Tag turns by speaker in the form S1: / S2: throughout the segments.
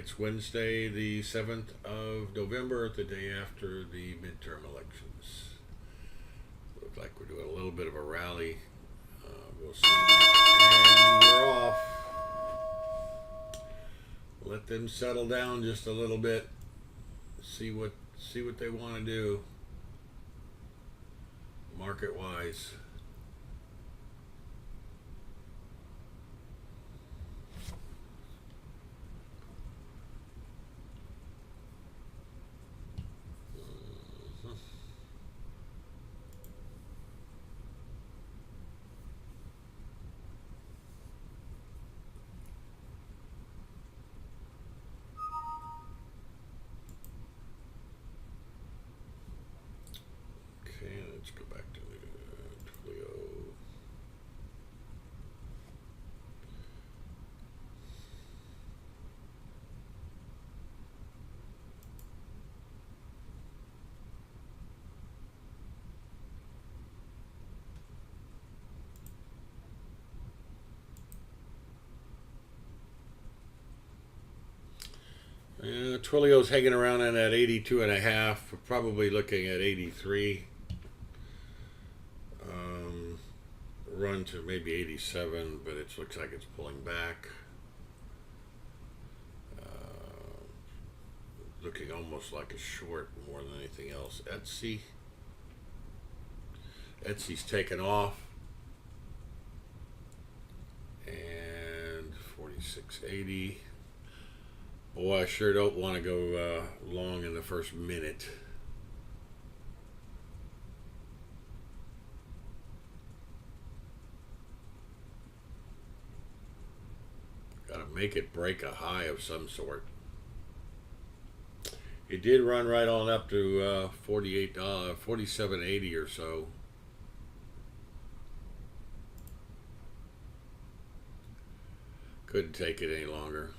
S1: It's Wednesday, the 7th of November, the day after the midterm elections. Looks like we're doing a little bit of a rally. We'll see. And we're off. Let them settle down just a little bit. See what they want to do market wise. Okay, let's go back to the Twilio. Twilio's hanging around in that 82 and a half. We're probably looking at 83. Run to maybe 87, but it looks like it's pulling back. Looking almost like a short more than anything else. Etsy's taken off. And 46.80. Boy, I sure don't want to go long in the first minute. Got to make it break a high of some sort. It did run right on up to $47.80 or so. Couldn't take it any longer.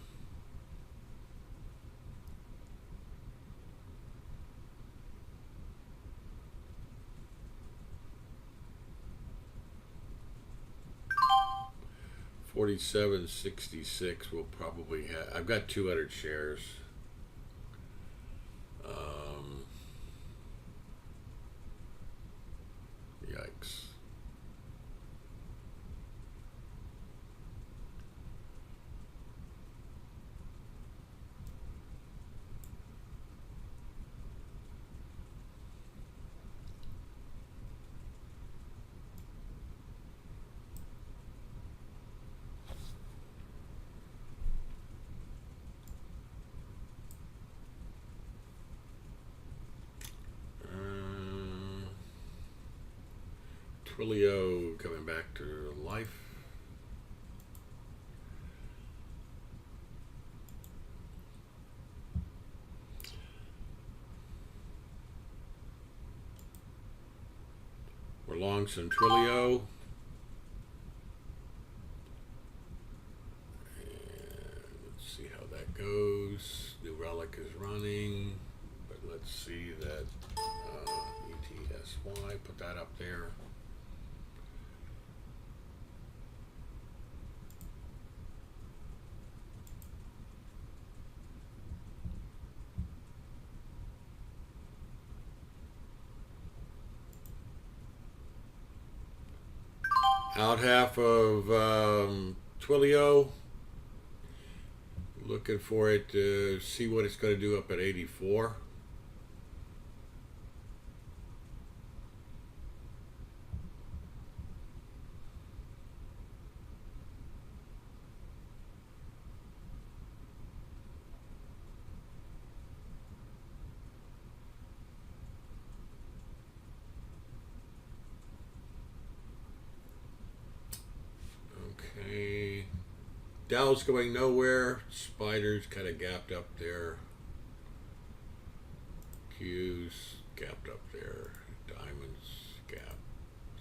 S1: $47.66 will probably have. I've got 200 shares. Yikes. Twilio coming back to life. We're long some Twilio. And let's see how that goes. New Relic is running, but let's see that ETSY, put that up there. Out half of Twilio. Looking for it to see what it's going to do up at 84. Okay. Dow's going nowhere. Spiders kind of gapped up there. Q's gapped up there. Diamonds gap.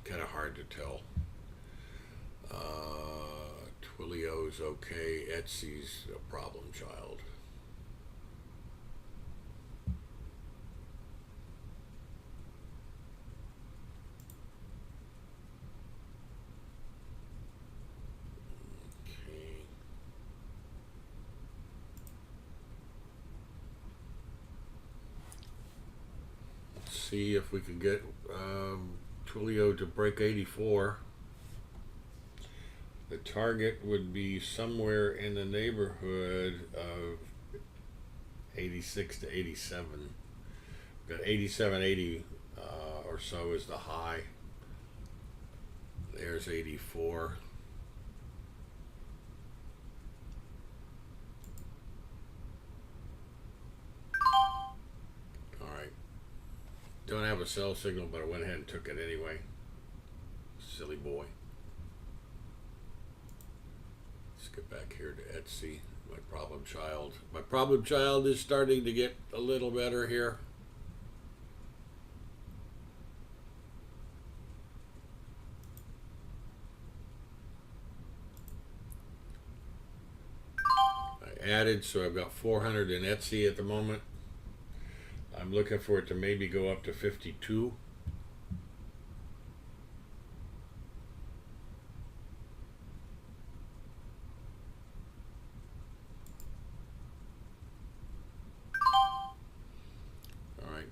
S1: Kind of hard to tell. Twilio's okay. Etsy's a problem child. see if we can get Twilio to break 84. The target would be somewhere in the neighborhood of 86 to 87. Got 87.80 or so is the high. There's 84. All right. Don't have a sell signal, but I went ahead and took it anyway. Silly boy. Let's get back here to Etsy. My problem child. My problem child is starting to get a little better here. I added, so I've got 400 in Etsy at the moment. I'm looking for it to maybe go up to 52.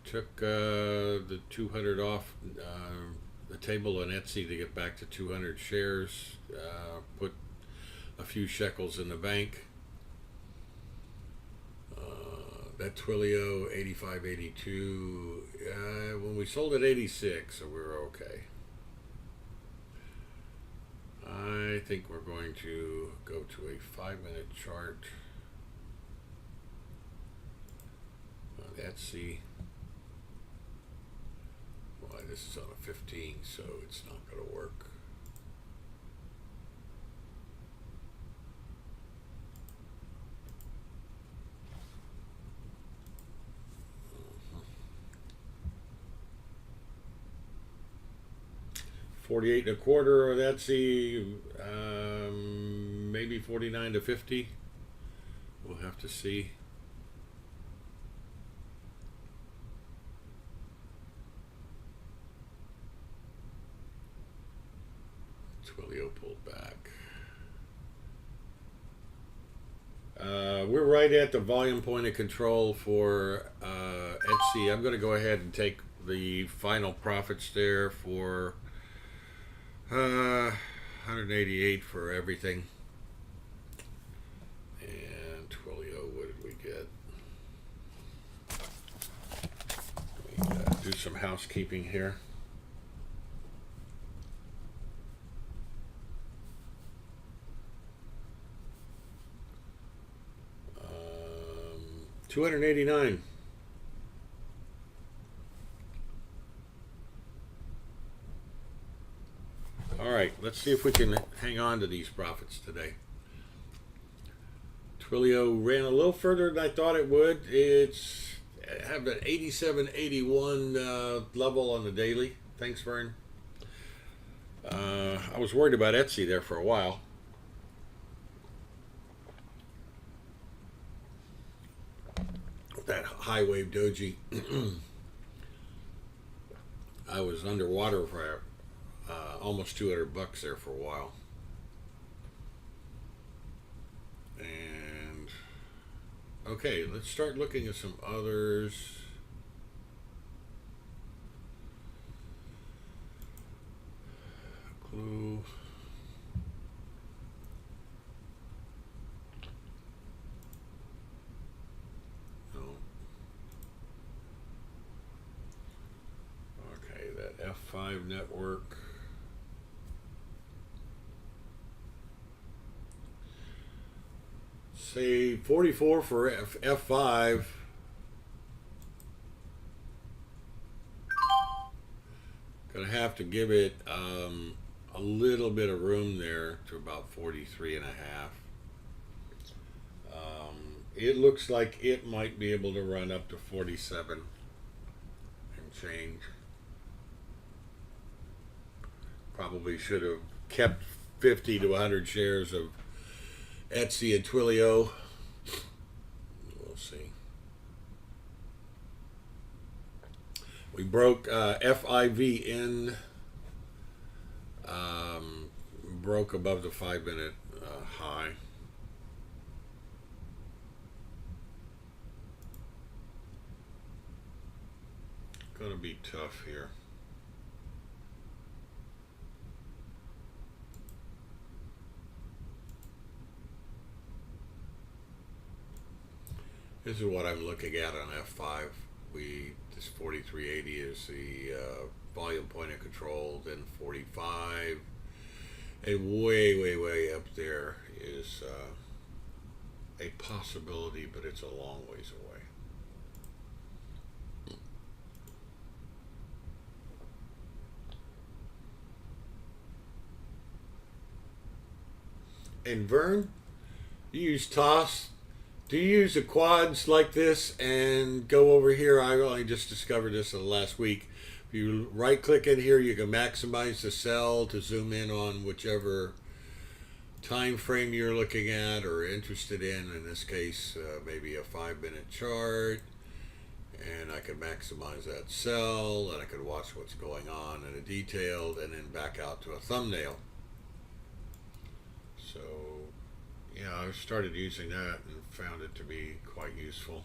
S1: Took the 200 off the table on Etsy to get back to 200 shares. Put a few shekels in the bank. That Twilio 85.82. When we sold at 86, so we were okay. I think we're going to go to a 5-minute chart on Etsy. This is on a 15, so it's not going to work. $48.25 on Etsy, maybe 49 to 50. We'll have to see. Twilio pulled back. We're right at the volume point of control for Etsy. I'm going to go ahead and take the final profits there for 188 for everything. And Twilio, what did we get? Let me do some housekeeping here. $289. All right, let's see if we can hang on to these profits today. Twilio ran a little further than I thought it would. It's have an 87.81 level on the daily. Thanks, Vern. I was worried about Etsy there for a while. That high wave doji. I was underwater for almost $200 there for a while. And okay, let's start looking at some others. Clue. F5 network. Say 44 for F5. Gonna have to give it a little bit of room there to about 43 and a half. It looks like it might be able to run up to 47 and change. Probably should have kept 50 to 100 shares of Etsy and Twilio. We'll see. We broke FIV in, broke above the 5-minute high. going to be tough here. This is what I'm looking at on F5. This 4380 is the volume point of control, then 45, and way up there is a possibility, but it's a long ways away. And Vern, you use TOS. Do you use the quads like this and go over here? I only just discovered this in the last week. If you right click in here, you can maximize the cell to zoom in on whichever time frame you're looking at or interested in. In this case, maybe a 5-minute chart. And I can maximize that cell, and I can watch what's going on in a detailed, and then back out to a thumbnail. So, yeah, I started using that and found it to be quite useful.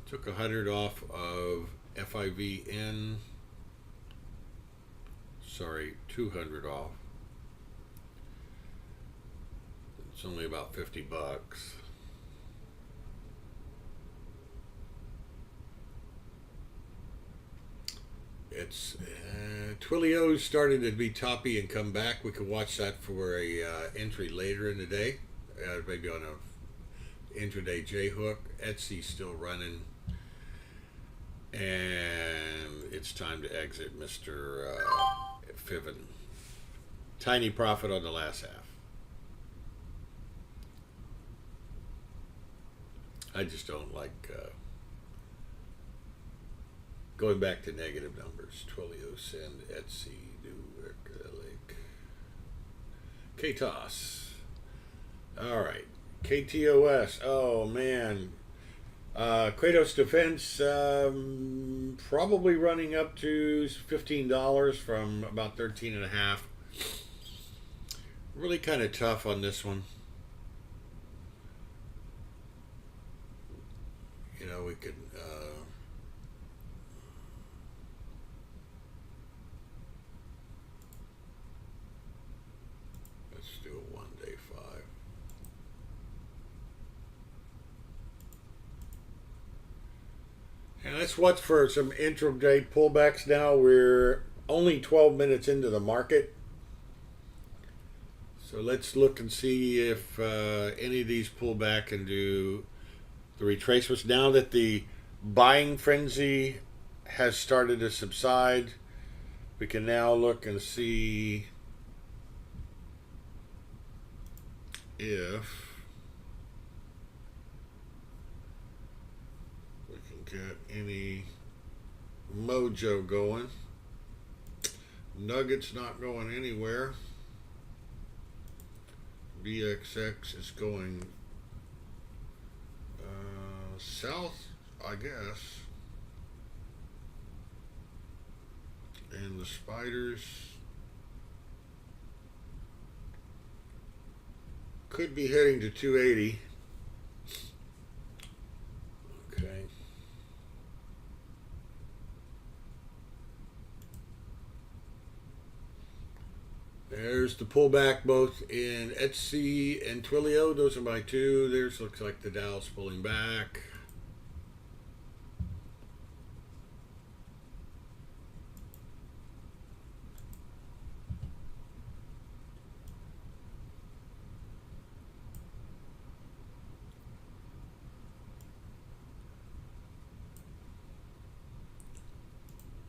S1: Took 100 off of FIVN. Sorry, 200 off. It's only about 50 bucks. It's Twilio's starting to be toppy and come back. We could watch that for a entry later in the day, maybe on a intraday J hook. Etsy's still running, and it's time to exit Mr. Fiven. Tiny profit on the last half. I just don't like going back to negative numbers. Twilio, send, Etsy, do acrylic. KTOS. All right. KTOS. Oh man. Kratos Defense probably running up to $15 from about 13.5. Really kind of tough on this one. You know, we could let's do a 1-day 5. And let's watch for some intraday pullbacks now. We're only 12 minutes into the market. So let's look and see if any of these pull back and do the retracements. Now that the buying frenzy has started to subside, we can now look and see if we can get any mojo going. Nuggets not going anywhere. BXX is going south, I guess. And the spiders could be heading to 280. Okay. There's the pullback both in Etsy and Twilio. Those are my two. There's looks like the Dow's pulling back.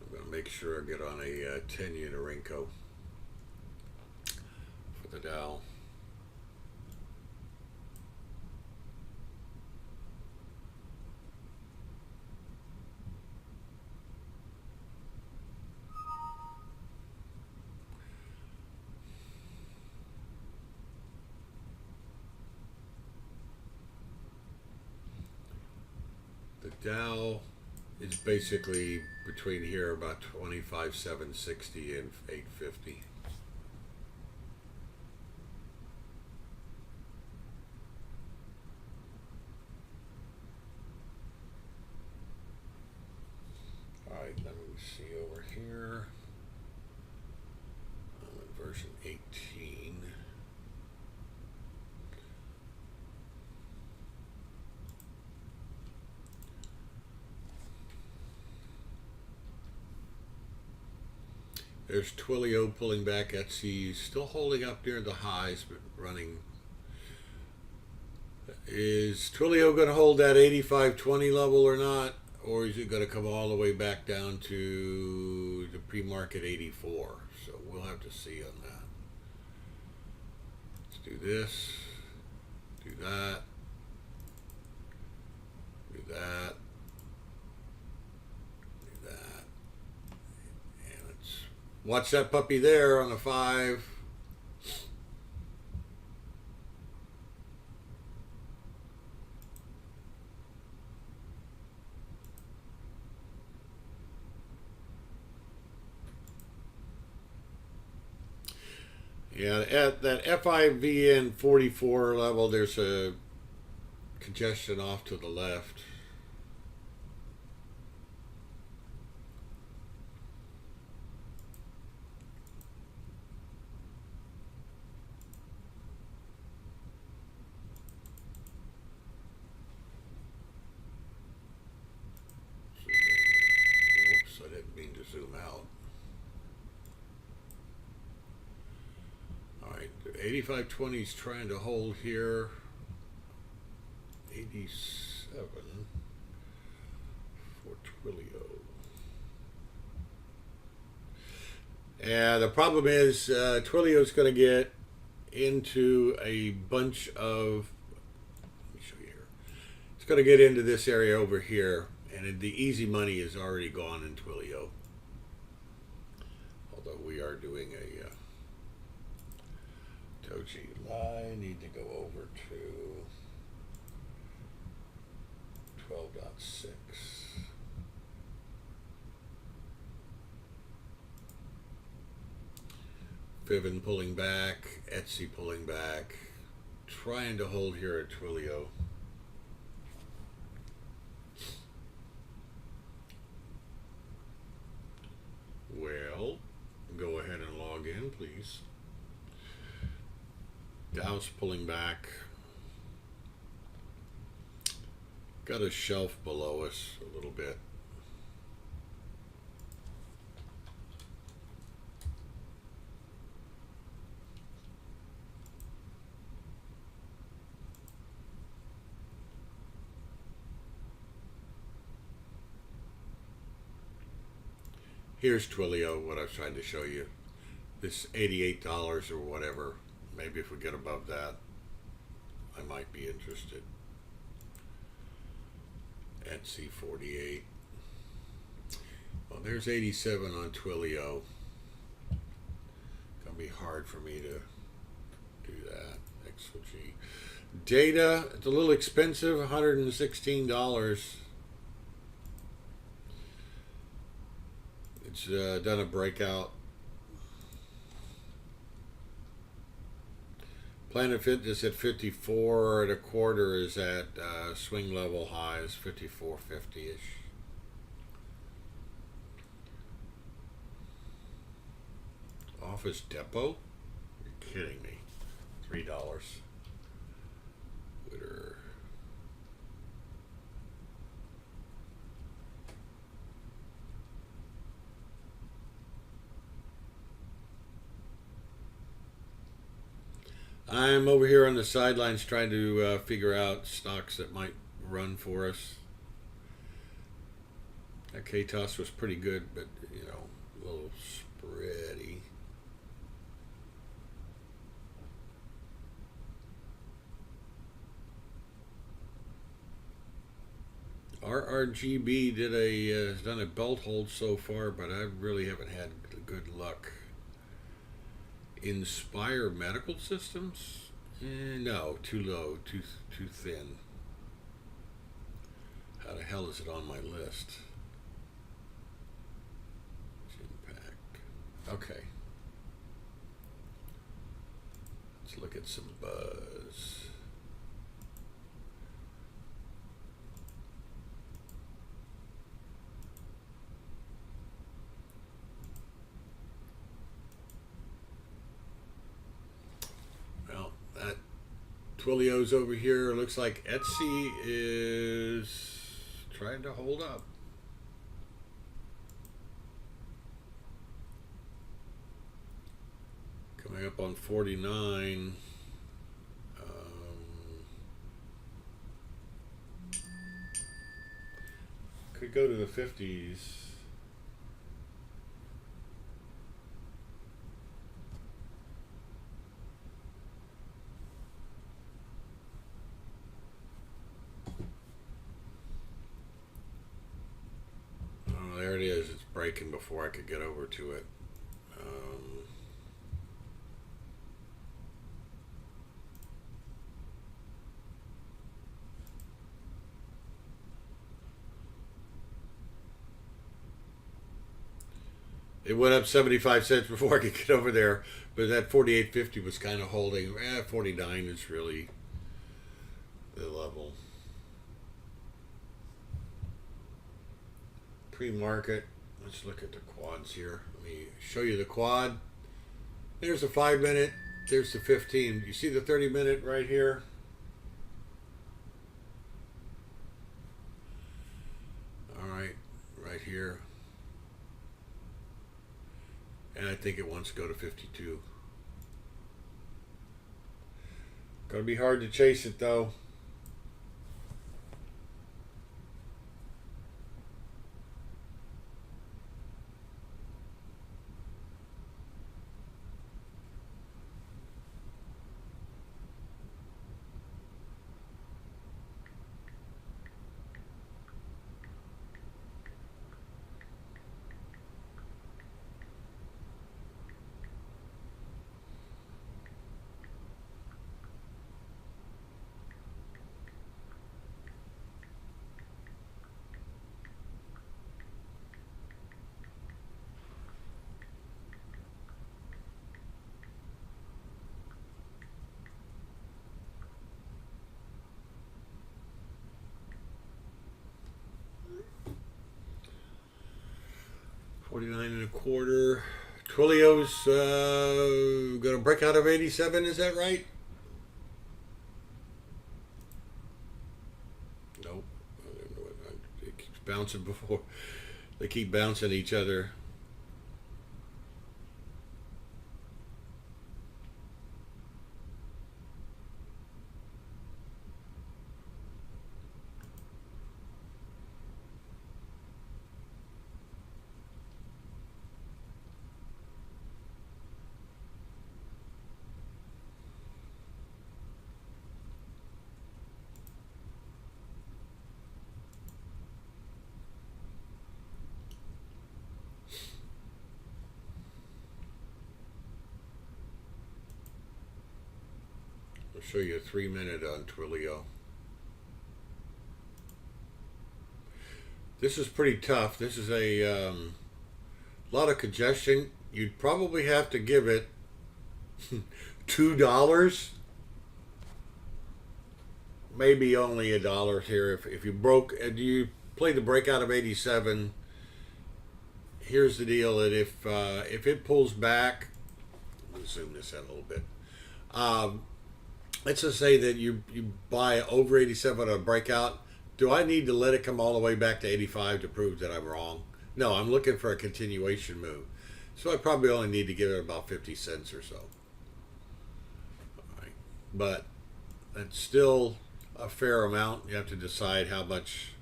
S1: I'm going to make sure I get on a 10-unit Renko. The Dow. The Dow is basically between here about 25,760 and 850. There's Twilio pulling back. Etsy still holding up near the highs, but running. Is Twilio going to hold that 85.20 level or not? Or is it going to come all the way back down to the pre-market 84? So we'll have to see on that. Let's do this. Do that. Do that. Do that. And let's watch that puppy there on a 5. Yeah, at that FIVN 44 level, there's a congestion off to the left. Whoops, I didn't mean to zoom out. 85.20 is trying to hold here. 87 for Twilio. And the problem is Twilio is going to get into a bunch of, let me show you here. It's going to get into this area over here, and the easy money is already gone in Twilio. Although we are doing a Doji. I need to go over to 12.6. Fiven pulling back, Etsy pulling back, trying to hold here at Twilio. Well, go ahead and log in, please. Dow's pulling back. Got a shelf below us a little bit. Here's Twilio, what I was trying to show you. This $88 or whatever. Maybe if we get above that, I might be interested. Etsy 48. Well, there's 87 on Twilio. Gonna be hard for me to do that. XOG. Data, it's a little expensive, $116. It's done a breakout. Planet Fitness at 54 and a quarter is at swing level highs, 54.50-ish. Office Depot? You're kidding me. $3. Twitter. I'm over here on the sidelines trying to figure out stocks that might run for us. That KTOS was pretty good, but you know, a little spready. RRGB has done a belt hold so far, but I really haven't had good luck. Inspire Medical Systems? No, too low, too thin. How the hell is it on my list? Impact. Okay. Let's look at some buzz. Twilio's over here. Looks like Etsy is trying to hold up. Way up on 49. Could go to the 50s. Oh, there it is. It's breaking before I could get over to it. It went up 75 cents before I could get over there, but that 48.50 was kind of holding. 49 is really the level. Pre-market. Let's look at the quads here. Let me show you the quad. There's the 5-minute. There's the 15. You see the 30-minute right here? All right, right here. And I think it wants to go to 52. Gonna be hard to chase it though. $49.25. Twilio's going to break out of 87. Is that right? Nope. It keeps bouncing before. They keep bouncing each other. I'll show you a 3-minute on Twilio. This is pretty tough. This is a lot of congestion. You'd probably have to give it $2. Maybe only $1 here. If you broke, and you play the breakout of 87, here's the deal: that if it pulls back, let me zoom this in a little bit. Let's just say that you buy over 87 on a breakout. Do I need to let it come all the way back to 85 to prove that I'm wrong? No, I'm looking for a continuation move. So I probably only need to give it about 50 cents or so. All right. But that's still a fair amount. You have to decide how much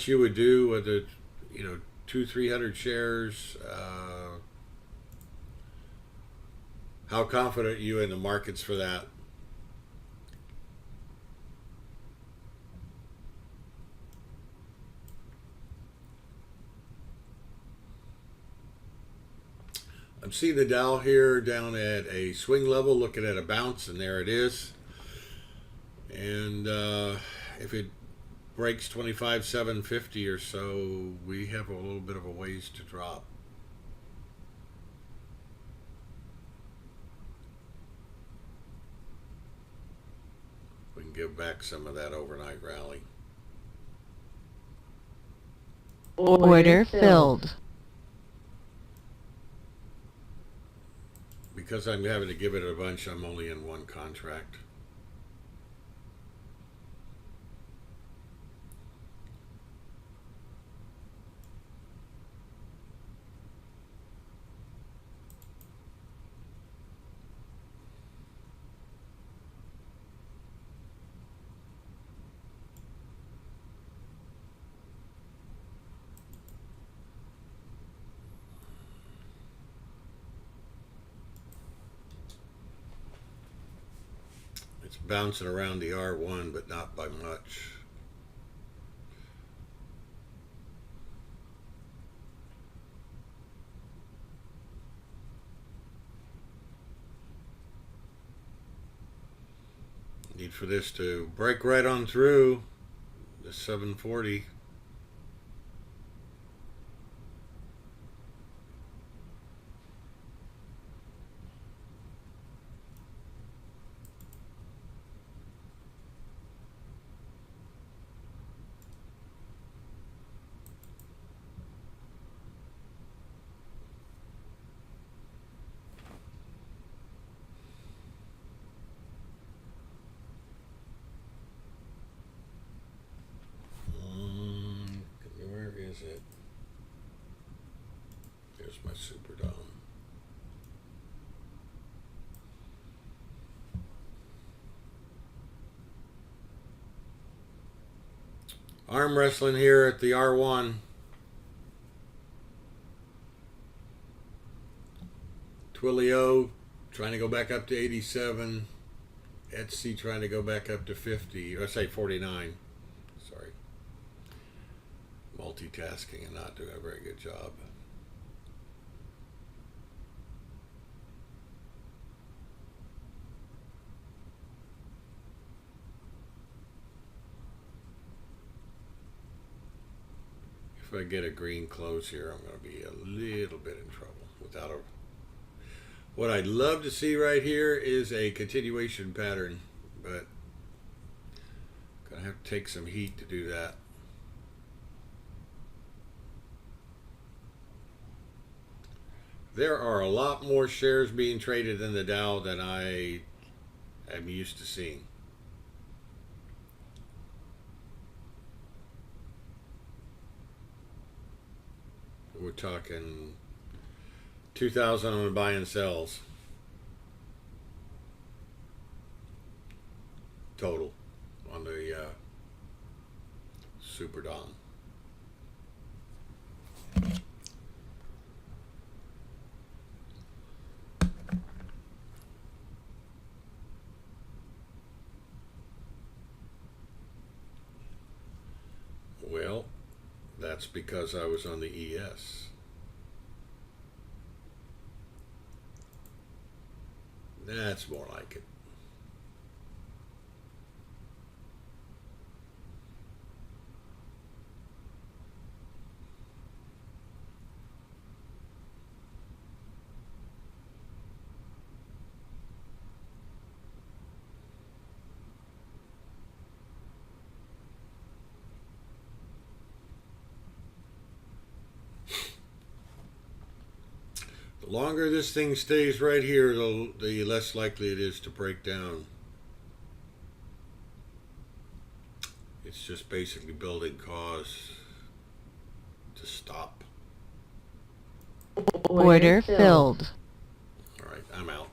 S1: you would do, whether, 200-300 shares. How confident are you in the markets for that? I'm seeing the Dow here down at a swing level, looking at a bounce, and there it is. And if it breaks 25,750 or so, we have a little bit of a ways to drop. We can give back some of that overnight rally.
S2: Order filled.
S1: Because I'm having to give it a bunch, I'm only in one contract. bouncing around the R1, but not by much. Need for this to break right on through the 740. Where is it? There's my Super Dome. Arm wrestling here at the R1. Twilio trying to go back up to 87. Etsy trying to go back up to 50. Or say 49. Sorry. Multitasking and not doing a very good job. If I get a green close here, I'm going to be a little bit in trouble. Without a, what I'd love to see right here is a continuation pattern, but going to have to take some heat to do that. There are a lot more shares being traded in the Dow than I am used to seeing. We're talking 2,000 on buy and sells total on the Super Dom. Well, that's because I was on the ES. That's more like it. The longer this thing stays right here, the less likely it is to break down. It's just basically building cause to stop.
S2: Order filled.
S1: All right, I'm out.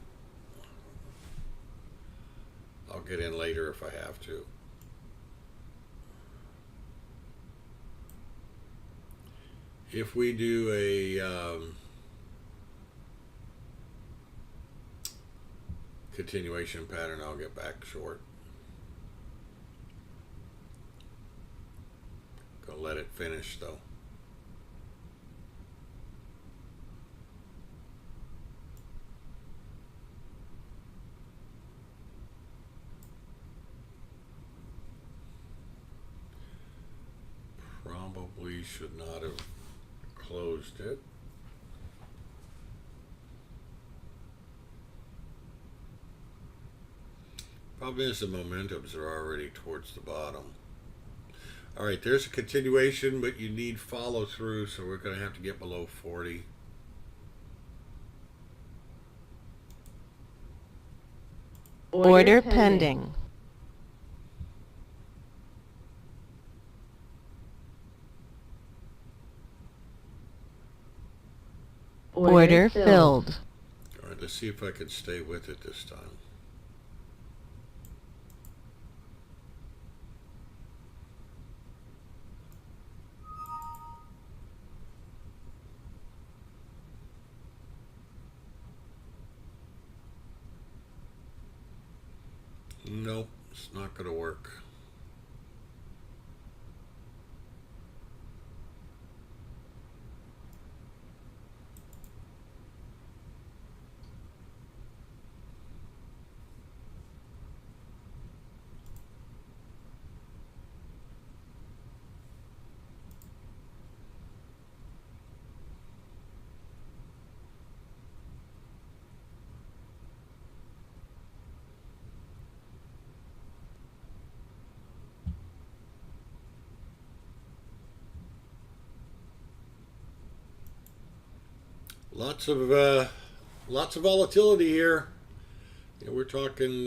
S1: I'll get in later if I have to. If we do a continuation pattern, I'll get back short. Go let it finish though. Probably should not have closed it. Problem is the momentums are already towards the bottom. All right, there's a continuation, but you need follow through, so we're going to have to get below 40.
S2: Order pending. Order filled.
S1: All right, let's see if I can stay with it this time. Nope, it's not going to work. Lots of volatility here. Yeah, we're talking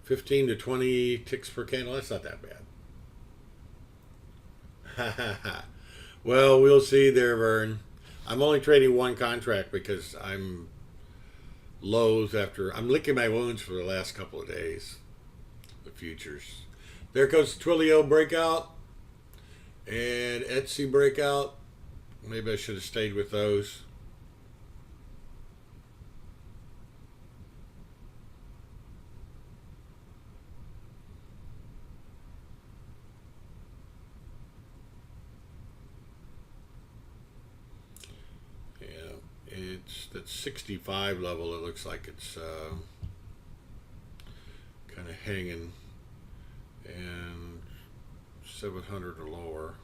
S1: 15 to 20 ticks per candle. That's not that bad. Well, we'll see there, Vern. I'm only trading one contract because I'm lows after I'm licking my wounds for the last couple of days. The futures. There goes Twilio breakout and Etsy breakout. Maybe I should have stayed with those. It's that 65 level. It looks like it's kind of hanging, and 700 or lower.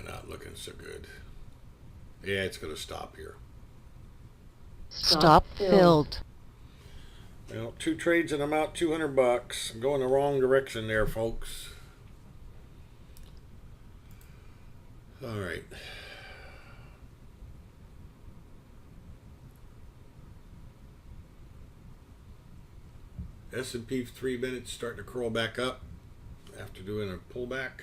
S1: Not looking so good. Yeah, it's going to stop here.
S2: Stop filled.
S1: Well, 2 trades and I'm out $200. I'm going the wrong direction there, folks. All right. S&P 3 minutes starting to curl back up after doing a pullback.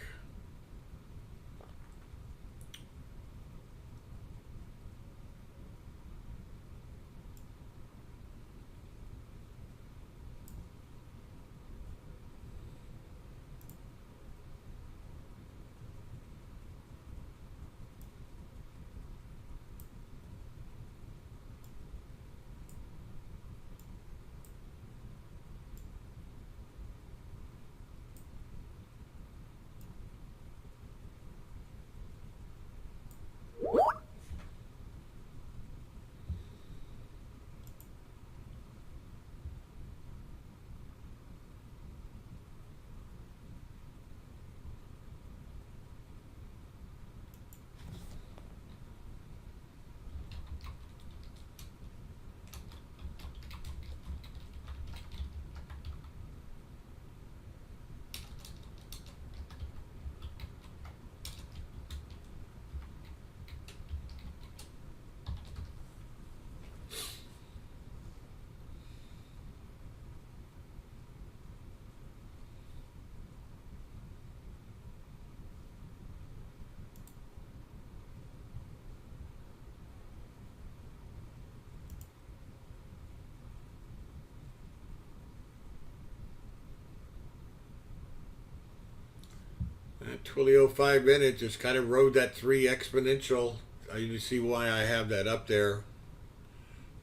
S1: That Twilio 5 minute just kind of rode that 3 exponential. You see why I have that up there.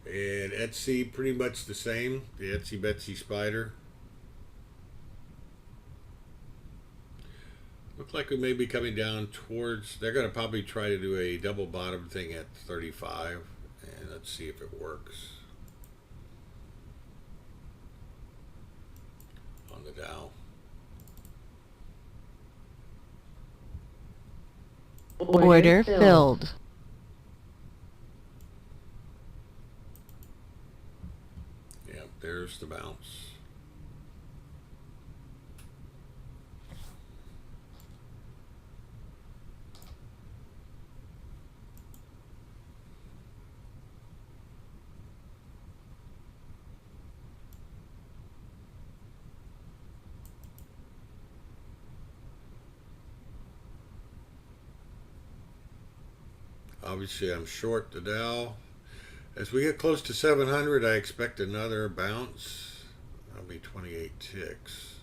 S1: And Etsy pretty much the same. The Etsy Betsy Spider. Looks like we may be coming down towards. They're going to probably try to do a double bottom thing at 35. And let's see if it works. On the Dow.
S2: Order filled.
S1: Yeah, there's the bounce. Obviously, I'm short the Dow. As we get close to 700, I expect another bounce. That'll be 28 ticks.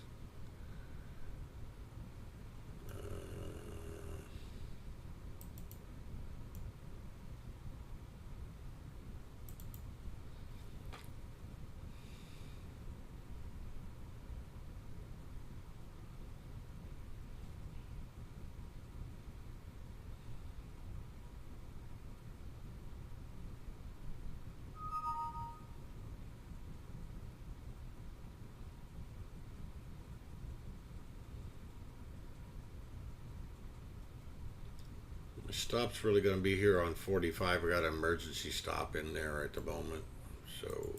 S1: The stop's really going to be here on 45. We got an emergency stop in there at the moment. So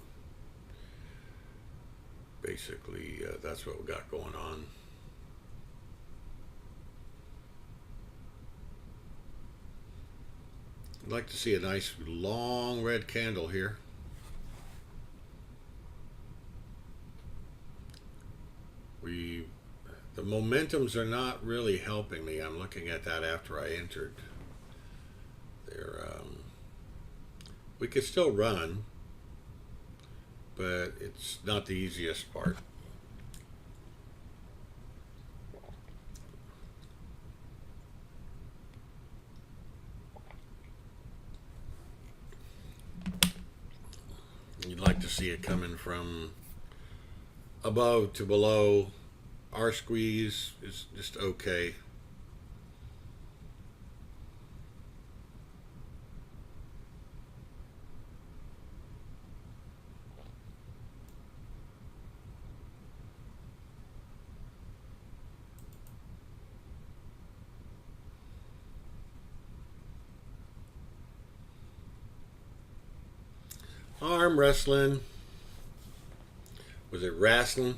S1: basically, that's what we got going on. I'd like to see a nice long red candle here. The momentums are not really helping me. I'm looking at that after I entered. We could still run, but it's not the easiest part. You'd like to see it coming from above to below. R squeeze is just okay. Arm wrestling. Was it wrestling?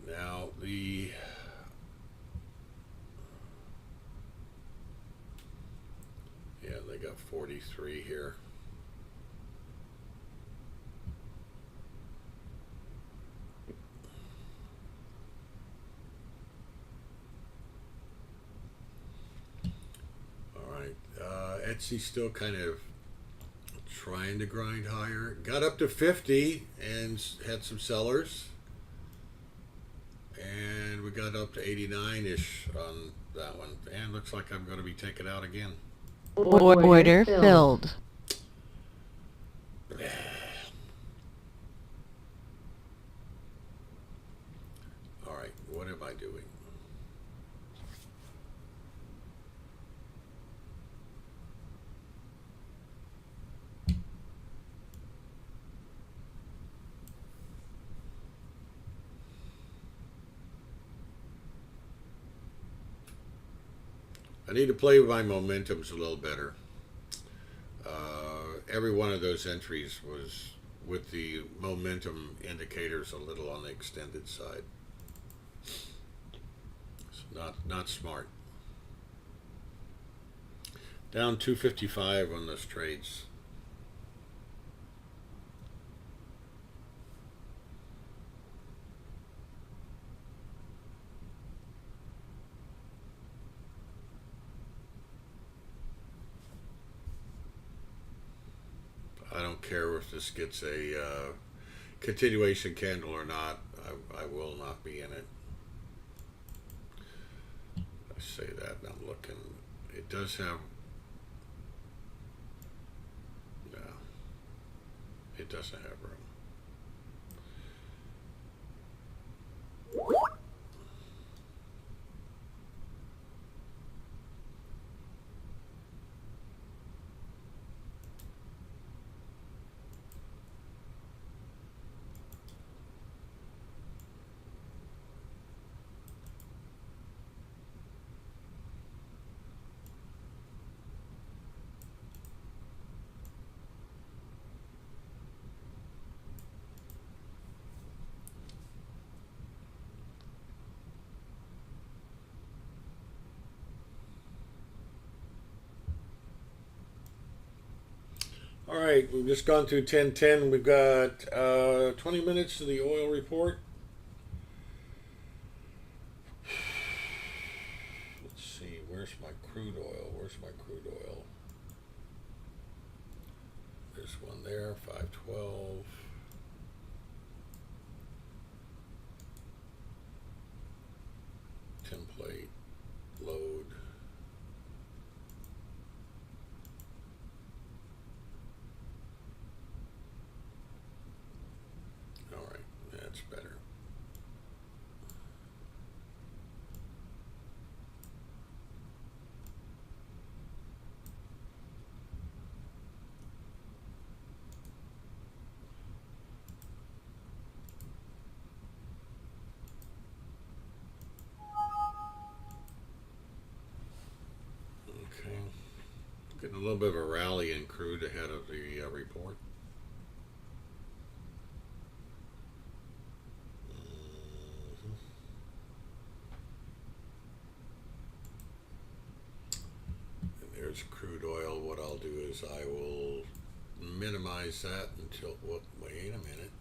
S1: Now the they got 43 here. All right, Etsy still kind of trying to grind higher. Got up to 50 and had some sellers. And we got up to 89-ish on that one. And looks like I'm going to be taken out again.
S2: Order filled.
S1: All right, what am I doing? I need to play with my momentums a little better. Every one of those entries was with the momentum indicators a little on the extended side. It's not smart. Down 255 on those trades. I don't care if this gets a continuation candle or not. I will not be in it. I say that and I'm looking. It does have. No. It doesn't have room. All right, we've just gone through 10:10. We've got 20 minutes to the oil report. Let's see, where where's my crude oil? Where's my crude oil? There's one there, 512. Template, load. All right, that's better. Okay, getting a little bit of a rally in crude ahead of the report. And there's crude oil. What I'll do is I will minimize that until, wait a minute.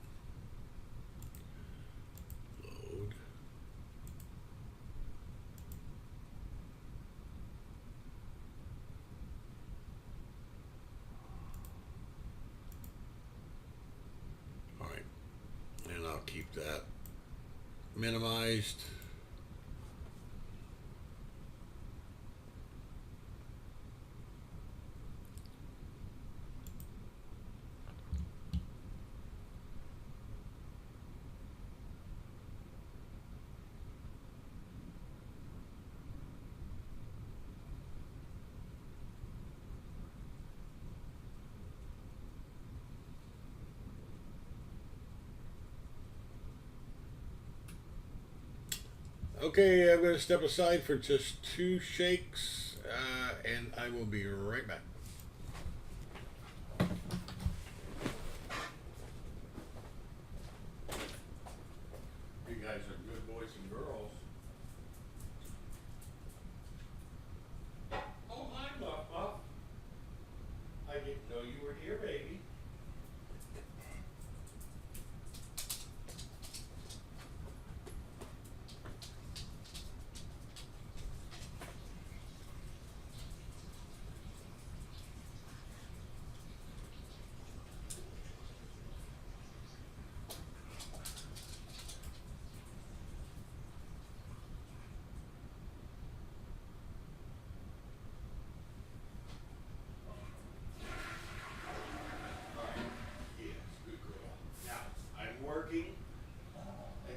S1: Load. All right, and I'll keep that minimized. Okay, I'm going to step aside for just 2 shakes, and I will be right back. You guys are good boys and girls. Oh, hi, Muff Muff. I didn't know you were here, baby.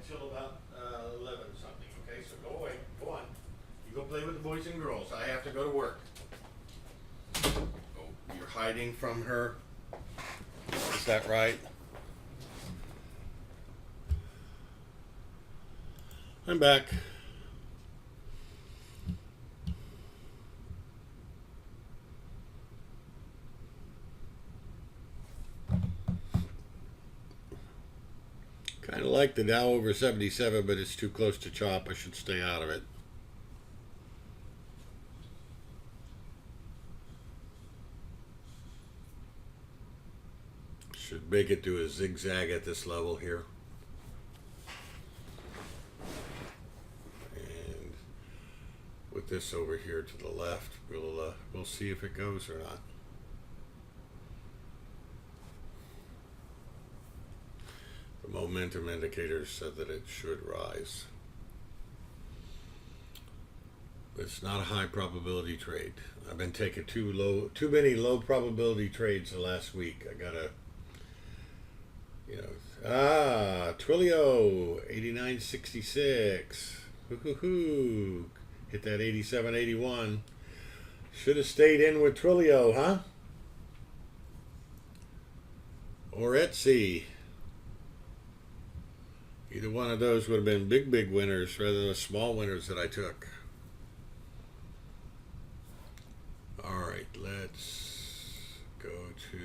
S1: Until about 11 something, okay? So go away, go on. You go play with the boys and girls. I have to go to work. Oh, you're hiding from her? Is that right? I'm back. Kind of like the Dow over 77, but it's too close to chop. I should stay out of it. Should make it do a zigzag at this level here. And with this over here to the left, we'll see if it goes or not. The momentum indicators said that it should rise. But it's not a high probability trade. I've been taking too many low probability trades the last week. I gotta, Twilio 89.66. Hoo. Hit that 87.81. Should have stayed in with Twilio, huh? Or Etsy. Either one of those would have been big winners rather than the small winners that I took. All right, let's go to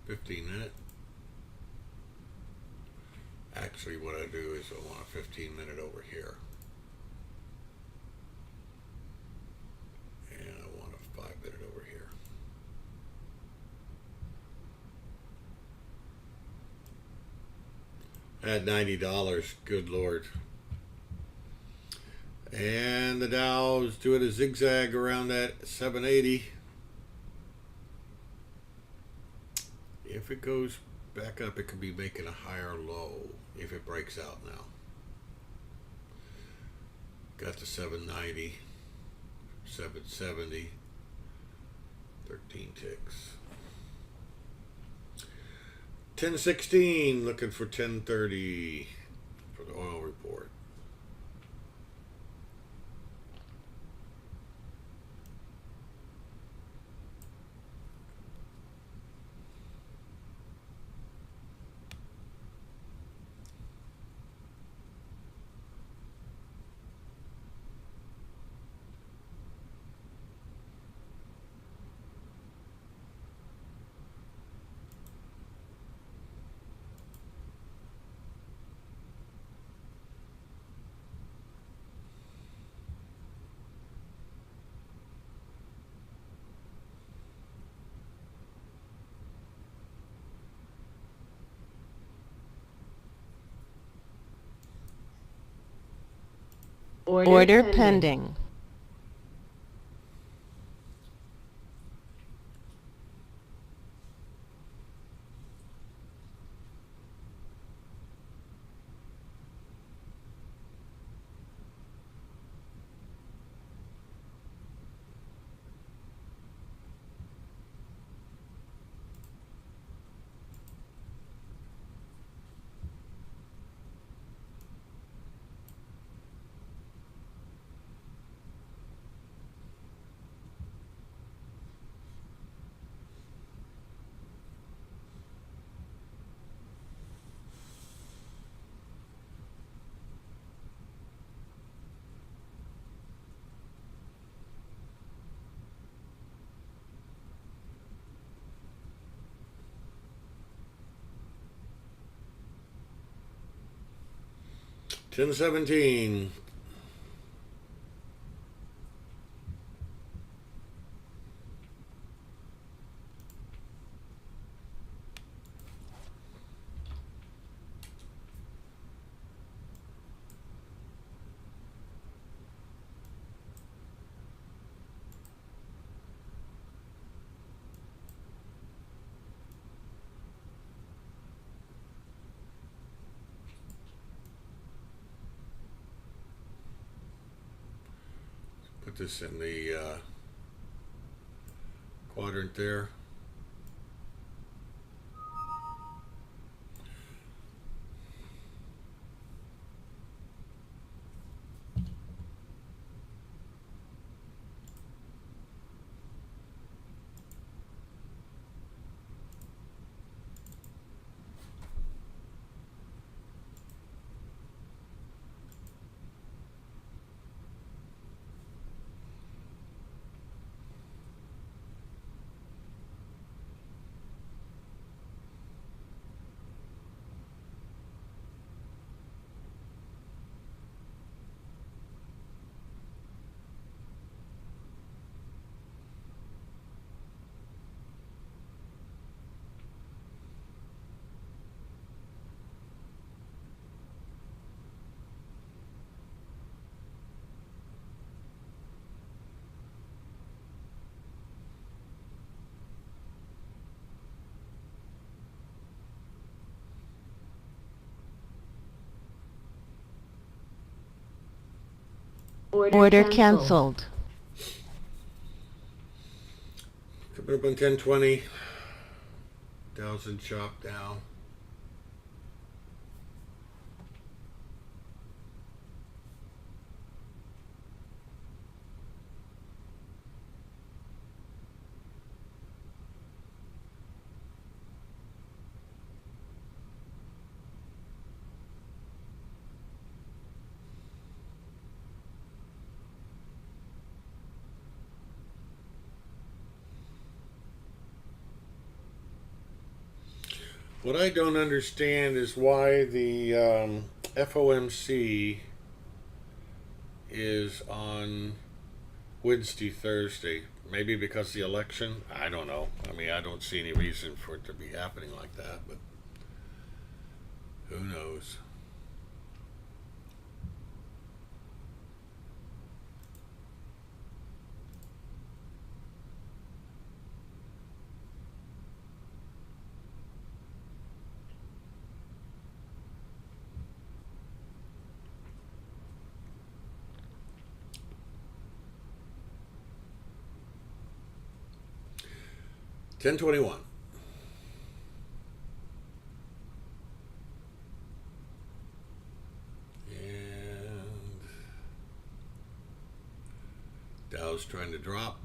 S1: 15-minute. Actually, what I do is I want a 15-minute over here. And I want a 5-minute over here. at $90. Good Lord. And the Dow's doing a zigzag around that 780. If it goes back up, it could be making a higher low if it breaks out now. Got the 790, 770, 13 ticks. 1016, looking for 1030 for the oil report.
S2: Order pending.
S1: Ten 17. Put this in the quadrant there.
S2: Order canceled.
S1: Coming up on 1020. Dow's in chop down. What I don't understand is why the FOMC is on Wednesday, Thursday. Maybe because of the election? I don't know. I mean, I don't see any reason for it to be happening like that, but Who knows? $10.21. And Dow's trying to drop.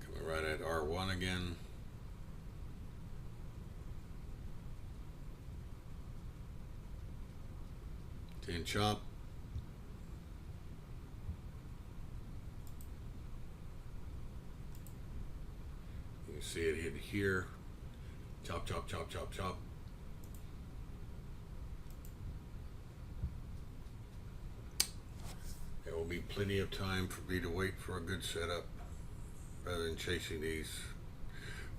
S1: Coming right at R1 again. Tin chop. You can see it hit here. Chop, chop, chop, chop, chop. There will be plenty of time for me to wait for a good setup rather than chasing these.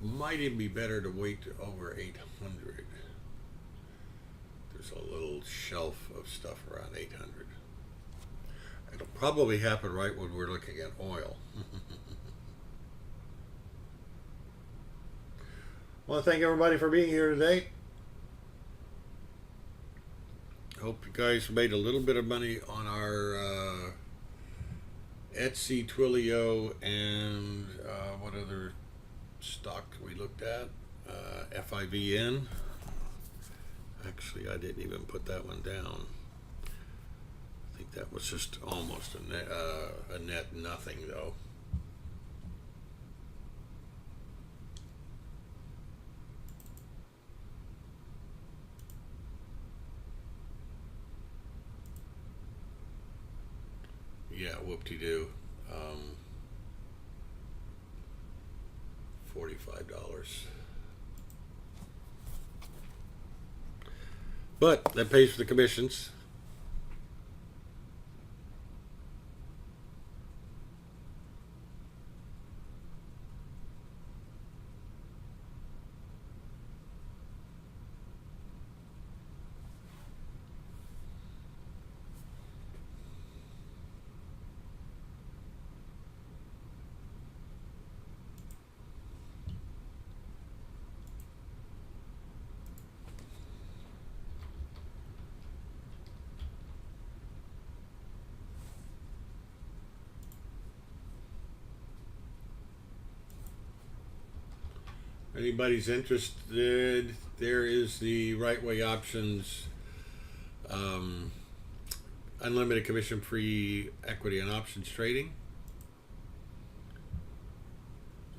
S1: Might even be better to wait over 800. There's a little shelf of stuff around 800. It'll probably happen right when we're looking at oil. I want to thank everybody for being here today. Hope you guys made a little bit of money on our Etsy, Twilio, and what other stock we looked at? FIVN. Actually, I didn't even put that one down. I think that was just almost a net nothing, though. Yeah, whoop-de-doo. $45. But that pays for the commissions. Anybody's interested, there is the Right Way Options unlimited commission-free equity and options trading.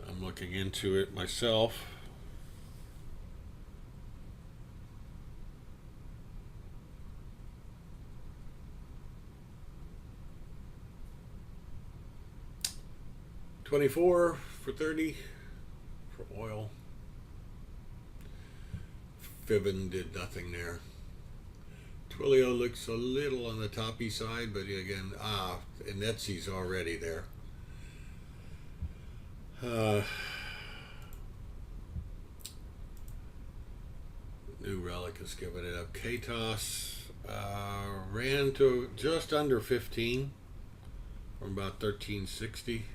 S1: I'm looking into it myself. $24 for 30 for oil. Fibbin did nothing there. Twilio looks a little on the toppy side, but again, and Etsy's already there. New Relic is giving it up. KTOS ran to just under 15 from about 1360.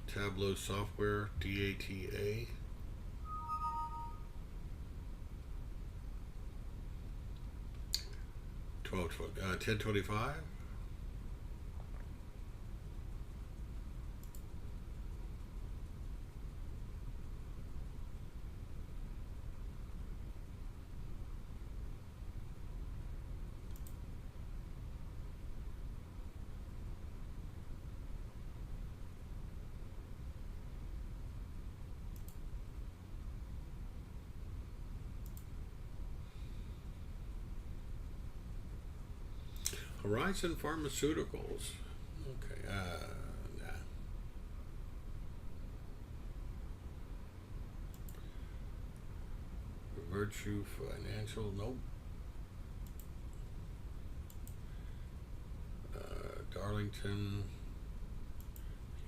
S1: Tableau Software, DATA. $10.25. Horizon Pharmaceuticals. Okay, nah. Virtue Financial, nope. Darlington,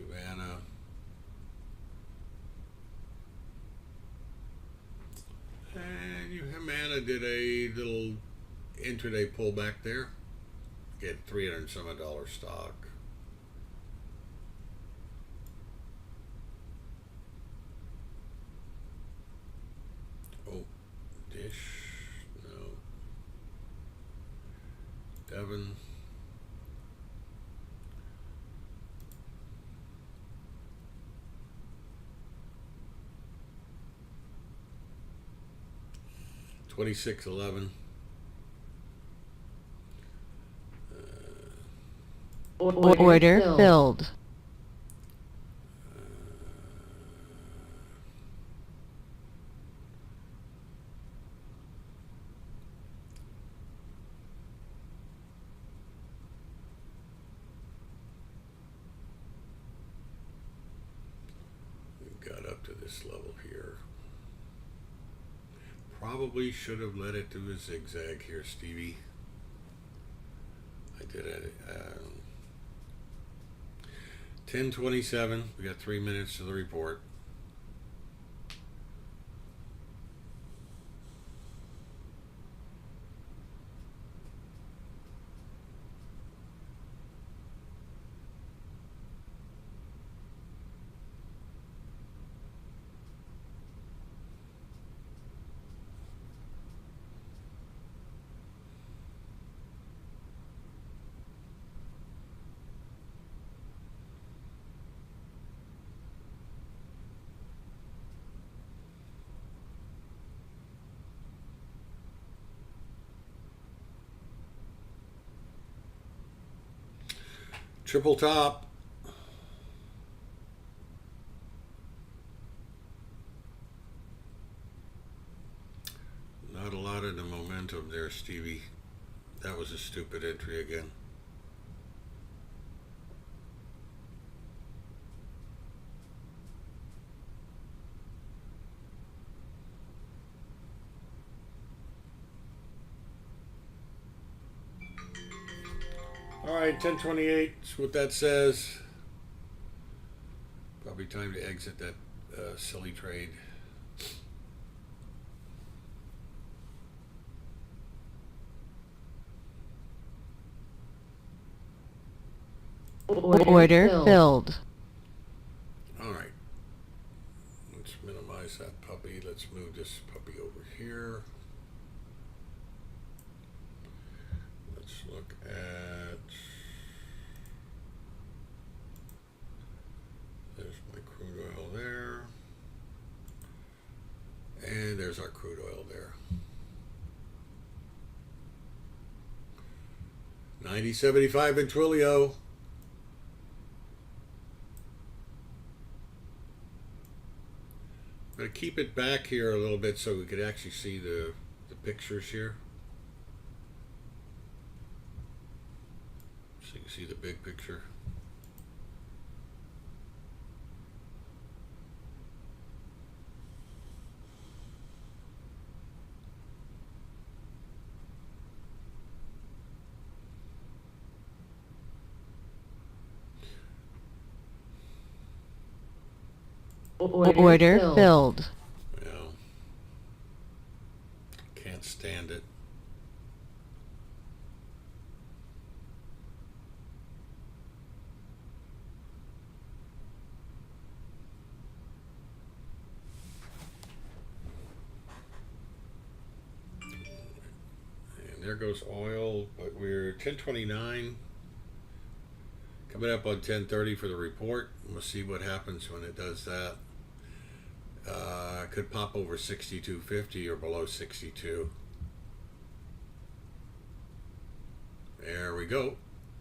S1: Humana. And Humana did a little intraday pullback there. Get $300 and some dollar stock. Oh, Dish, no. Devon. $26.11.
S2: Order filled.
S1: We got up to this level here. Probably should have let it do a zigzag here, Stevie. I did it. 10:27. We got 3 minutes to the report. Triple top. Not a lot of the momentum there, Stevie. That was a stupid entry again. All right, 10:28 is what that says. Probably time to exit that silly trade.
S2: Order filled.
S1: All right. Let's minimize that puppy. Let's move this puppy over here. Let's look at... There's my crude oil there. And there's our crude oil there. 90.75 in Twilio. I'm going to keep it back here a little bit so we could actually see the pictures here. So you can see the big picture.
S2: Order filled.
S1: Well, can't stand it. And there goes oil, but we're 10:29. Coming up on 10:30 for the report. We'll see what happens when it does that. Could pop over 62.50 or below 62. There we go.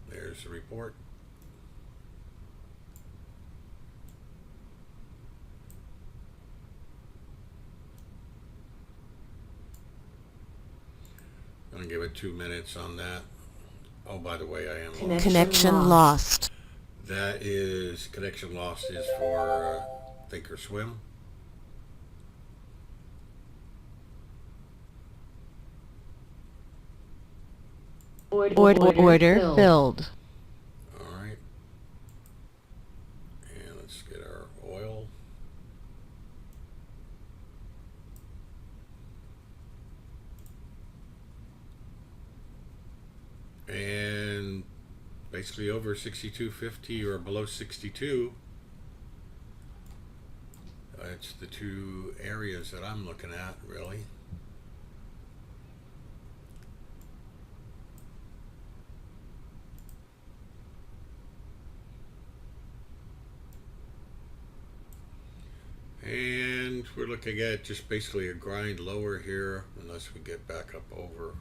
S1: There's the report. I'm going to give it 2 minutes on that. Oh, by the way, I am lost.
S2: Connection lost.
S1: That is, connection lost is for Thinkorswim.
S2: Order filled.
S1: All right. Let's get our oil. And basically over 62.50 or below 62. It's the two areas that I'm looking at, really. And we're looking at just basically a grind lower here unless we get back up over.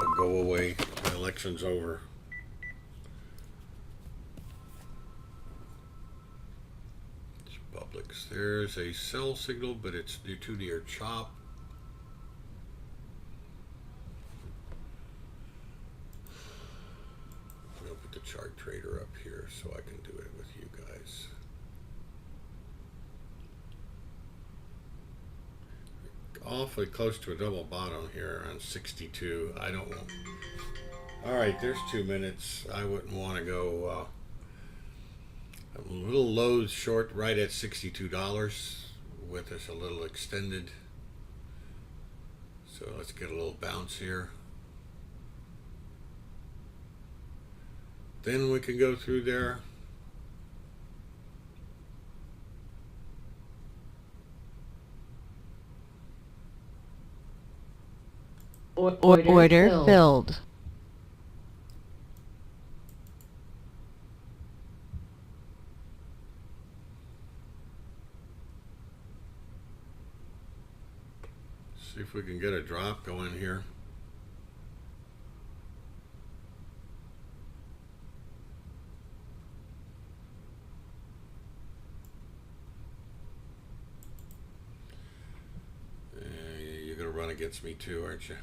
S1: I'll go away. The election's over. There's a sell signal, but it's too near chop. I'm going to put the chart trader up here so I can do it with you guys. Awfully close to a double bottom here around 62. I don't want. All right, there's 2 minutes. I wouldn't want to go. A little low short right at $62 with us a little extended. So let's get a little bounce here. Then we can go through there.
S2: Order filled.
S1: See if we can get a drop going here. You're going to run against me too, aren't you?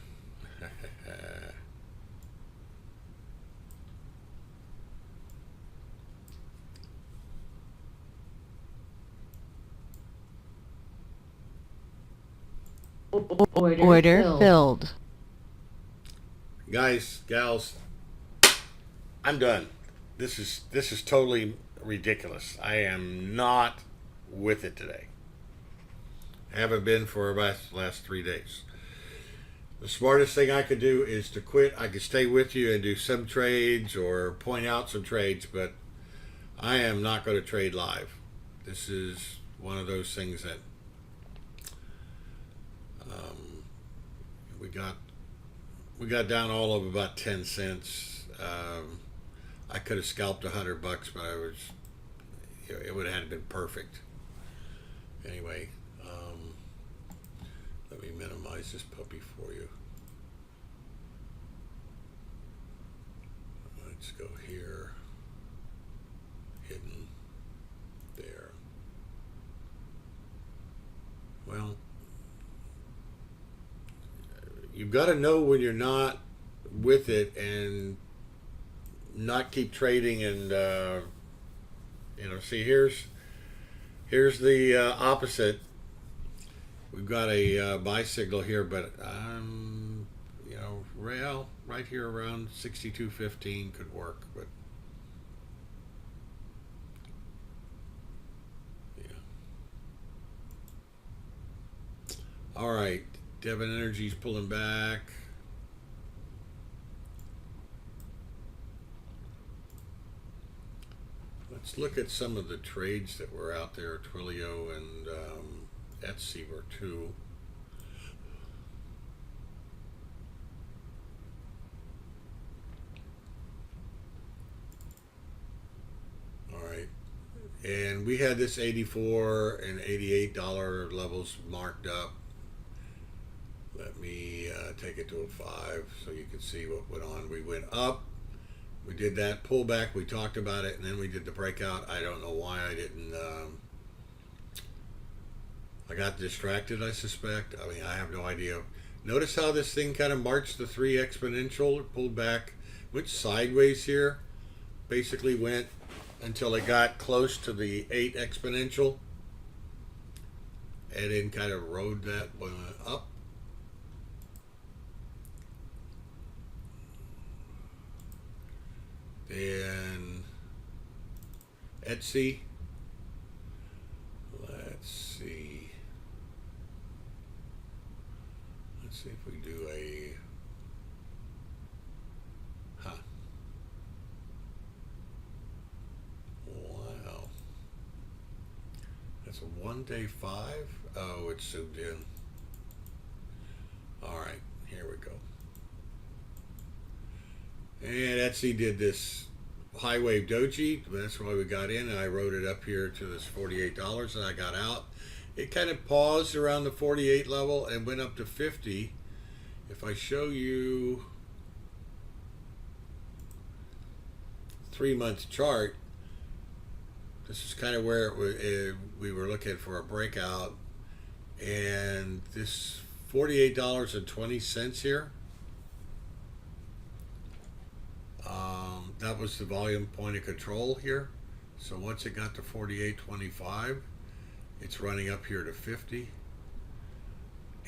S2: Order filled.
S1: Guys, gals, I'm done. This is totally ridiculous. I am not with it today. I haven't been for about the last 3 days. The smartest thing I could do is to quit. I could stay with you and do some trades or point out some trades, but I am not going to trade live. This is one of those things that we got down all of about 10 cents. I could have scalped $100, but it would have been perfect. Anyway, let me minimize this puppy for you. Let's go here, hidden, there. Well, you've got to know when you're not with it and not keep trading. And see, here's the opposite. We've got a buy signal here, but rail right here around 62.15 could work, but yeah. All right, Devon Energy's pulling back. Let's look at some of the trades that were out there. Twilio and Etsy were two. All right, and we had this $84 and $88 levels marked up. Let me take it to a 5 so you can see what went on. We went up. We did that pullback. We talked about it, and then we did the breakout. I don't know why I didn't. I got distracted, I suspect. I mean, I have no idea. Notice how this thing kind of marched the 3 exponential, pulled back, went sideways here, basically went until it got close to the 8 exponential, and then kind of rode that one up. Then Etsy. Let's see. Let's see if we do a. Huh. Wow. That's a 1-day 5. Oh, it's zoomed in. All right, here we go. And Etsy did this high wave doji. That's why we got in, and I wrote it up here to this $48, and I got out. It kind of paused around the 48 level and went up to 50. If I show you 3-month chart, this is kind of where we were looking for a breakout, and this $48.20 here. That was the volume point of control here. So once it got to 48.25, it's running up here to 50.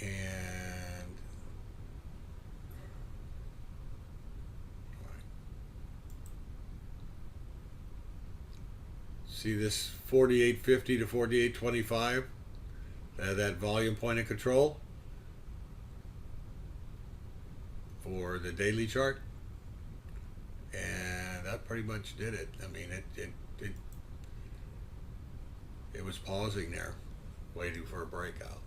S1: And see this 48.50 to 48.25, that volume point of control for the daily chart. And that pretty much did it. I mean, it was pausing there, waiting for a breakout.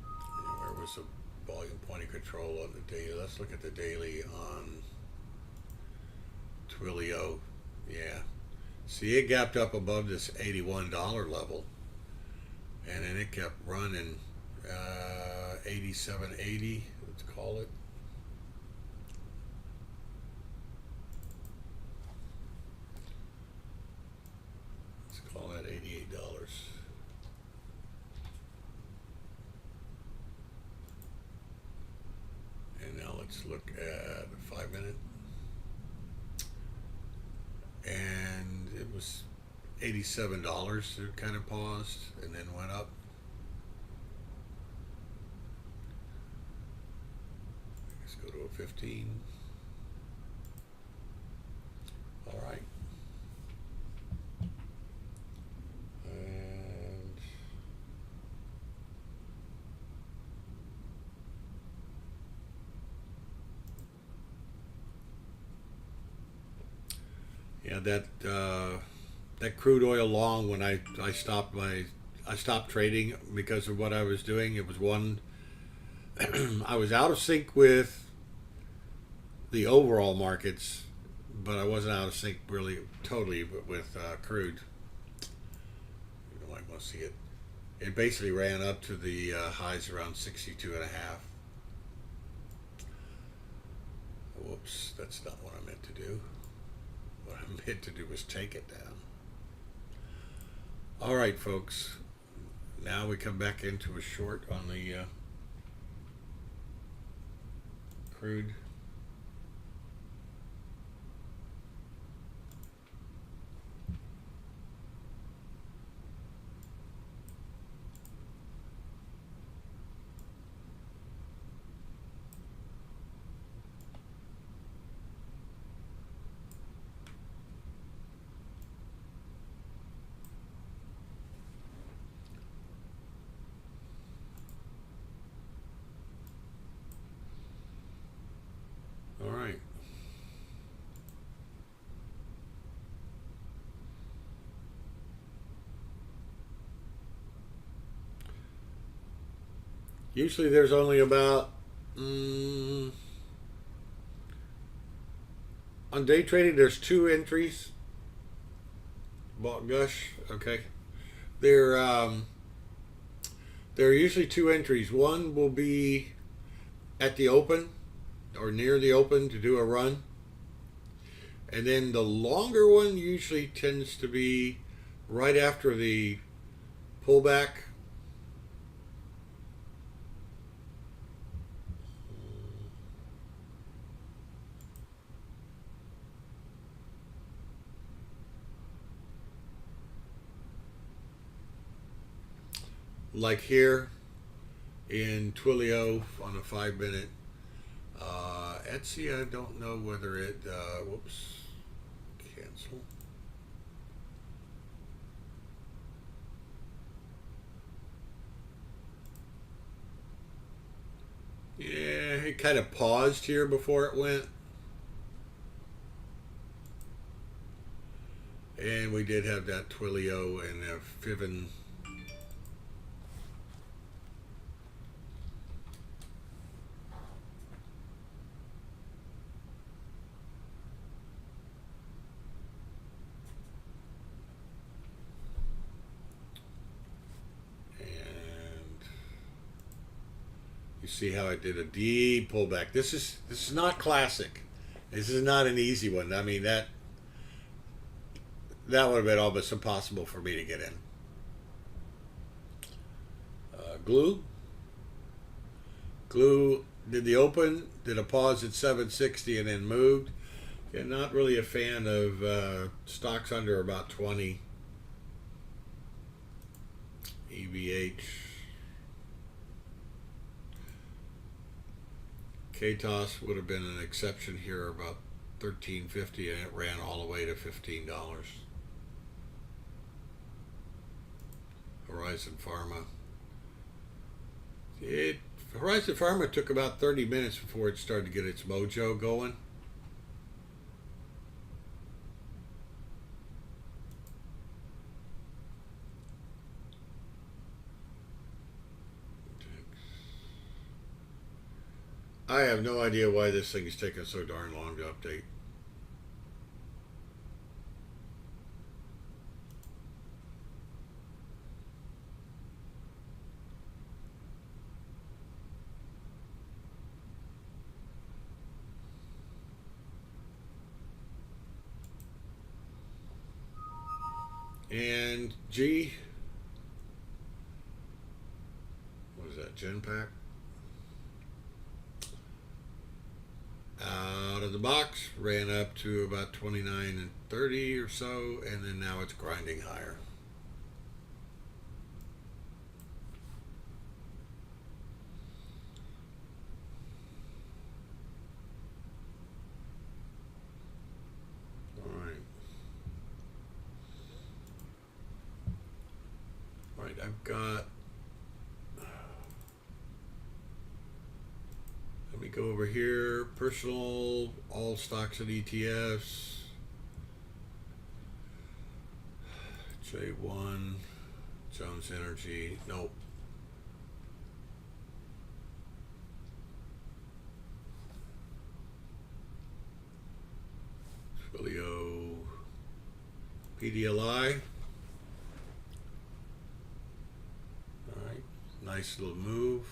S1: And where was the volume point of control on the daily? Let's look at the daily on Twilio. Yeah. See, it gapped up above this $81 level, and then it kept running 87.80, let's call it. Call that $88. And now let's look at 5-minute. And it was $87. It kind of paused and then went up. Let's go to a 15. All right. Yeah, that crude oil long, when I stopped trading because of what I was doing. It was one, I was out of sync with the overall markets, but I wasn't out of sync really totally with crude. You might want to see it. It basically ran up to the highs around 62.5. Whoops, that's not what I meant to do. What I meant to do was take it down. All right, folks. Now we come back into a short on the crude. All right. Usually there's only about, on day trading, there's 2 entries. Bought gush, okay. There are usually 2 entries. One will be at the open or near the open to do a run. And then the longer one usually tends to be right after the pullback. like here in Twilio on a 5 minute. Etsy, I don't know whether it, whoops, cancel. Yeah, it kind of paused here before it went. And we did have that Twilio and Fiven. You see how I did a deep pullback. This is not classic. This is not an easy one. I mean that would have been almost impossible for me to get in. Glue did the open, did a pause at 760 and then moved. Yeah, not really a fan of stocks under about 20. EVH. KTOS would have been an exception here, about $13.50, and it ran all the way to $15. Horizon Pharma. Horizon Pharma took about 30 minutes before it started to get its mojo going. I have no idea why this thing is taking so darn long to update. And G, what was that, Genpact? Out of the box, ran up to about 29.30 or so, and then now it's grinding higher. All right, I've got, let me go over here, personal, all stocks and ETFs, J1, Jones Energy, nope. Twilio, PDLI. All right, nice little move.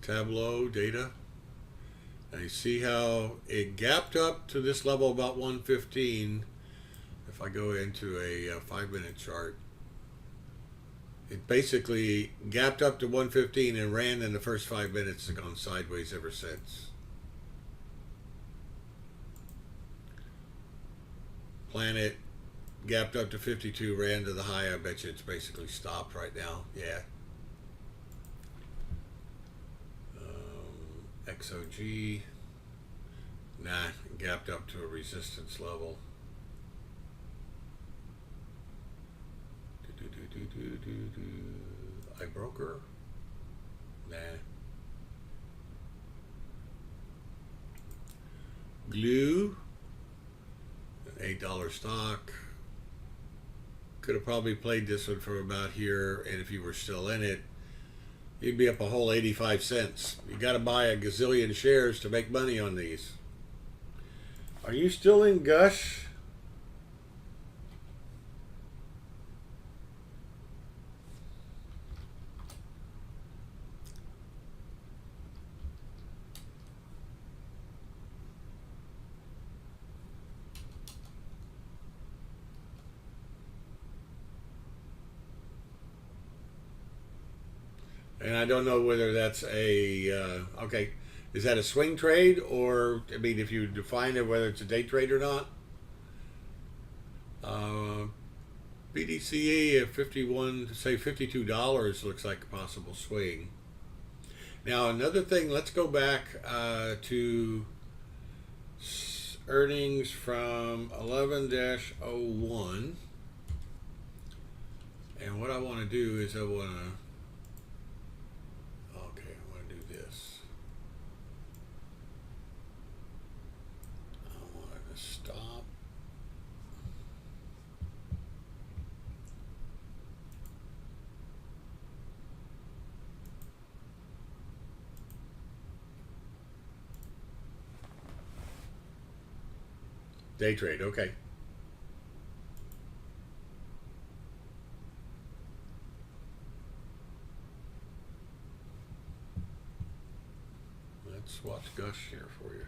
S1: Tableau data. Now you see how it gapped up to this level about 115. If I go into a 5-minute chart, it basically gapped up to 115 and ran in the first 5 minutes and gone sideways ever since. Planet gapped up to 52, ran to the high. I bet you it's basically stopped right now. Yeah. XOG, nah, gapped up to a resistance level. iBroker, nah. Glue, an $8 stock. Could have probably played this one from about here, and if you were still in it, you'd be up a whole 85 cents. You got to buy a gazillion shares to make money on these. Are you still in Gush? And I don't know whether that's a, okay, Is that a swing trade, or I mean, if you define it, whether it's a day trade or not? BDCA at 51, say $52 looks like a possible swing. Now another thing, let's go back to earnings from 11-01, and what I want to do is I want to do this. I want to stop. Day trade, okay. Let's watch Gus here for you.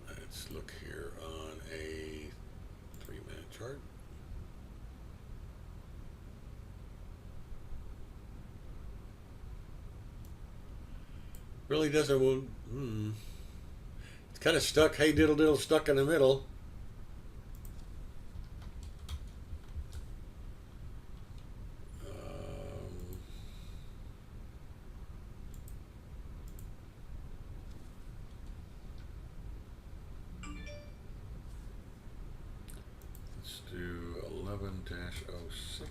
S1: Let's look here on a 3-minute chart. Really doesn't. It's kind of stuck. Hey, diddle diddle, stuck in the middle. Let's do 11-06.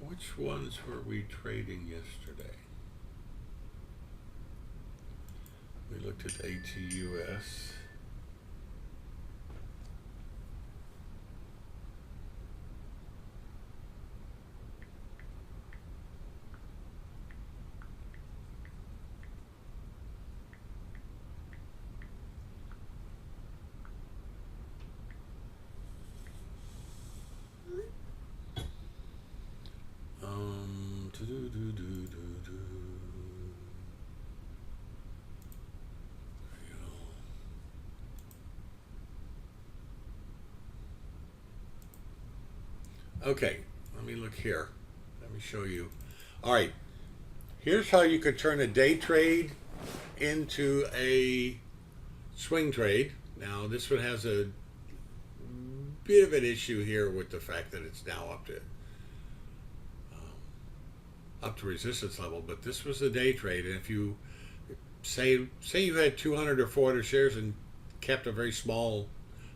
S1: Which ones were we trading yesterday? We looked at ATUS. Okay, let me look here. Let me show you. All right, here's how you could turn a day trade into a swing trade. Now, this one has a bit of an issue here with the fact that it's now up to resistance level, but this was a day trade, and if you say you had 200 or 400 shares and kept a very small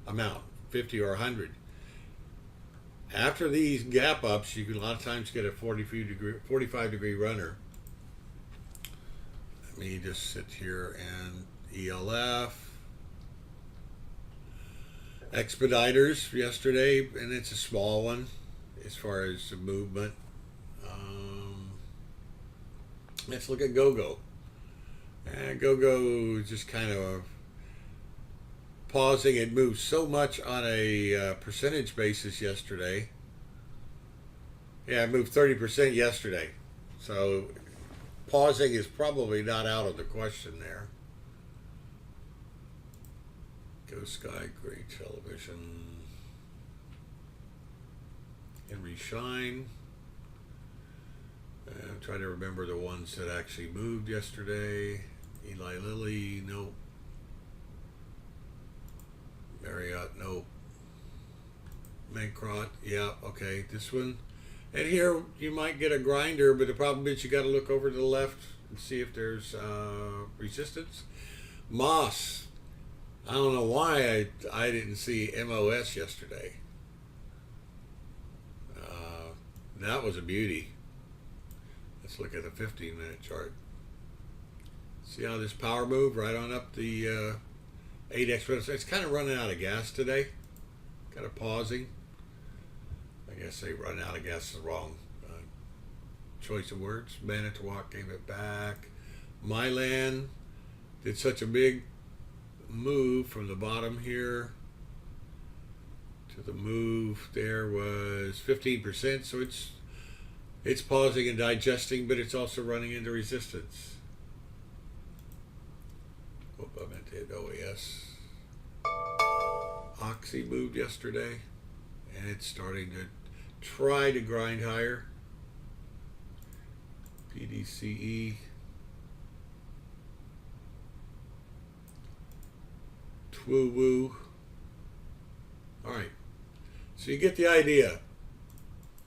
S1: amount, 50 or 100, after these gap ups, you can a lot of times get a 45 degree runner. Let me just sit here and ELF. Expeditors yesterday, and it's a small one as far as the movement. Let's look at GoGo. And GoGo is just kind of pausing. It moved so much on a percentage basis yesterday. Yeah, it moved 30% yesterday. So pausing is probably not out of the question there. Go Sky, Great Television. Henry Schein. I'm trying to remember the ones that actually moved yesterday. Eli Lilly, nope. Marriott, nope. Mancrot, yeah, okay. This one. And here you might get a grinder, but the problem is you got to look over to the left and see if there's resistance. Moss. I don't know why I didn't see MOS yesterday. That was a beauty. Let's look at the 15-minute chart. See how this power move right on up the 8x. It's kind of running out of gas today. Kind of pausing. I guess they run out of gas is the wrong choice of words. Manitowoc gave it back. Mylan did such a big move from the bottom here to the move there was 15%, so it's pausing and digesting, but it's also running into resistance. Oh, I meant to hit OAS. Oxy moved yesterday, and it's starting to try to grind higher. PDCE. Woo woo. All right. So you get the idea.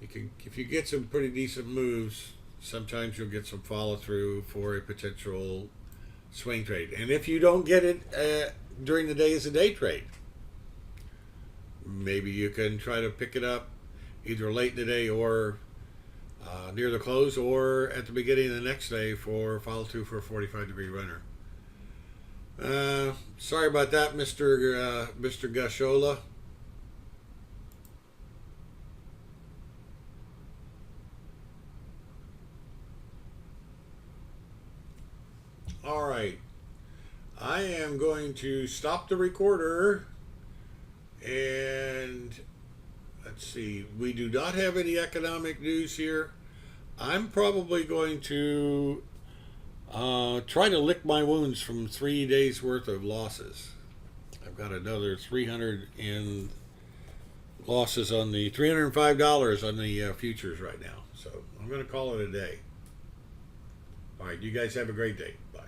S1: If you get some pretty decent moves, sometimes you'll get some follow through for a potential swing trade. And if you don't get it during the day as a day trade, maybe you can try to pick it up either late in the day or near the close, or at the beginning of the next day for follow through for a 45-degree runner. Sorry about that, Mr. Gashola. All right. I am going to stop the recorder, and let's see. We do not have any economic news here. I'm probably going to try to lick my wounds from 3 days worth of losses. I've got another 300 in losses on the $305 on the futures right now. So I'm going to call it a day. All right, you guys have a great day. Bye.